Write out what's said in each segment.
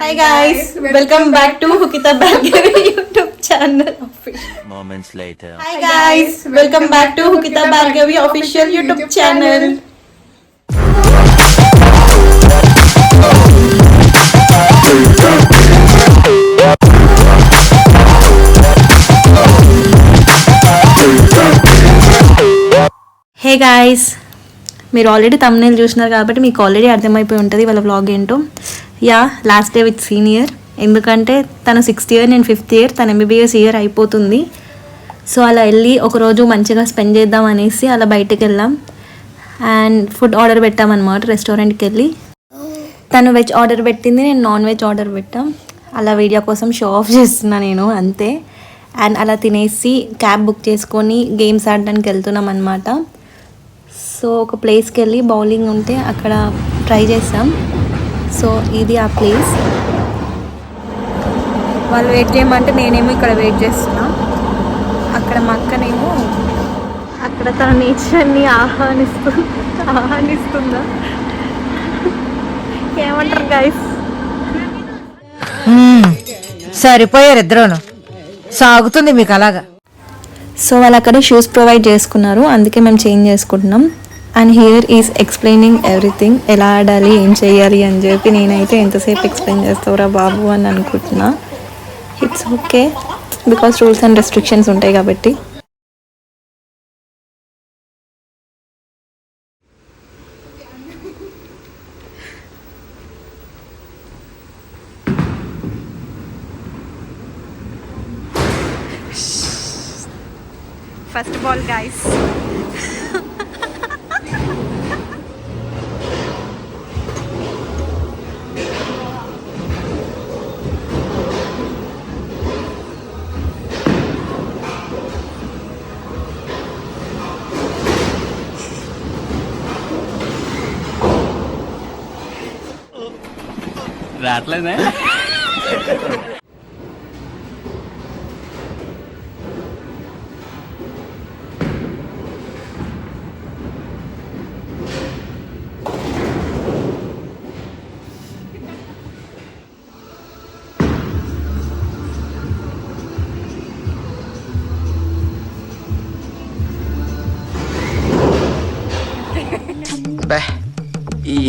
Hi guys, welcome back to Hukita Bhargavi YouTube channel. Moments later. Hi guys, welcome back to Hukita Bhargavi official YouTube channel. Hey guys, మీరు already thumbnail చూసినారు కాబట్టి మీకు already అర్థమైపోయి ఉంటుంది వాళ్ళ vlog ఏంటో. Yeah, last day with senior. ఎందుకంటే తను 6th ఇయర్, నేను 5th ఇయర్, తను MBBS ఇయర్ అయిపోతుంది. సో అలా వెళ్ళి ఒకరోజు మంచిగా స్పెండ్ చేద్దాం అనేసి అలా బయటకు వెళ్ళాం అండ్ ఫుడ్ ఆర్డర్ పెట్టామన్నమాట రెస్టారెంట్కి వెళ్ళి. తను వెజ్ ఆర్డర్ పెట్టింది, నేను నాన్ వెజ్ ఆర్డర్ పెట్టాం. అలా వీడియో కోసం షో ఆఫ్ చేస్తున్నా నేను, అంతే. అండ్ అలా తినేసి క్యాబ్ బుక్ చేసుకొని గేమ్స్ ఆడడానికి వెళ్తున్నాం అనమాట. సో ఒక ప్లేస్కి వెళ్ళి బౌలింగ్ ఉంటే అక్కడ ట్రై చేసాం. సో ఇది ఆ ప్లేస్. వాళ్ళు వెయిట్ చేయమంటే నేనేమో ఇక్కడ వెయిట్ చేస్తున్నా. అక్కడ మా అక్కనేమో అక్కడ తన నేచర్ని ఆహ్వానిస్తుందా ఏమంటారు గైస్? సరిపోయారు ఇద్దరును, సాగుతుంది మీకు అలాగా. సో వాళ్ళు అక్కడ షూస్ ప్రొవైడ్ చేసుకున్నారు, అందుకే మేము చేంజ్ చేసుకుంటున్నాం. And here is explaining everything, ఎలా ఆడాలి ఏం చేయాలి అని చెప్పి. నేనైతే ఎంతసేపు ఎక్స్ప్లెయిన్ చేస్తావురా బాబు అని అనుకుంటున్నా. It's okay, because rules and restrictions ఉంటాయి కాబట్టి. First ball guys. రావట్లేదే.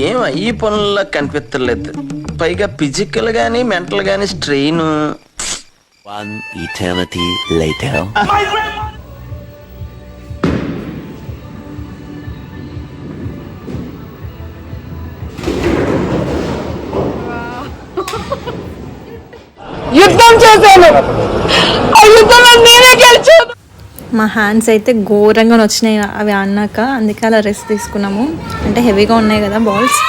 ఏం ఈ పనుల్లో కనిపించలేదు. పైగా ఫిజికల్ గానీ మెంటల్ గానీ స్ట్రెయిన్. One eternity later. యుద్ధం చేశాను, ఆ యుద్ధంలో నేనే గెలిచాను. మా హ్యాండ్స్ అయితే ఘోరంగా వచ్చినాయి అవి అన్నాక, అందుకే అలా రెస్ట్ తీసుకున్నాము. అంటే హెవీగా ఉన్నాయి కదా బాల్స్.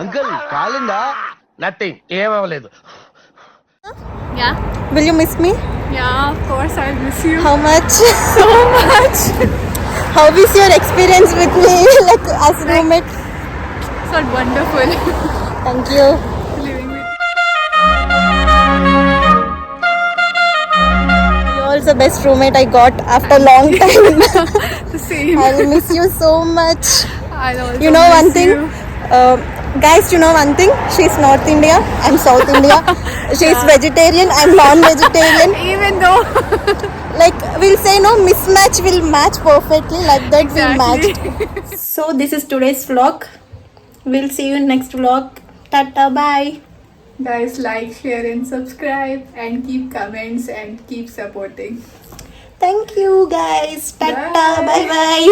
అంకుల్ కాలిందా? నథింగ్, ఏమవ్వలేదు. Yeah. Will you miss me? Yeah, of course I'll miss you. How much? So much. How is your experience with me, like as roommate? So wonderful. Thank you. Living with You're also best roommate I got after long time. the same. I will miss you so much. I'll also You know miss one thing? you. Guys, you know one thing? She's North India, I'm South India. She's vegetarian, I'm non-vegetarian. Even though Like we'll say no mismatch will match perfectly, like that we exactly. matched. So this is today's vlog. We'll see you in next vlog. Tata, bye. Guys, like, share and subscribe and keep comments and keep supporting. Thank you guys. Tata, Bye. bye bye.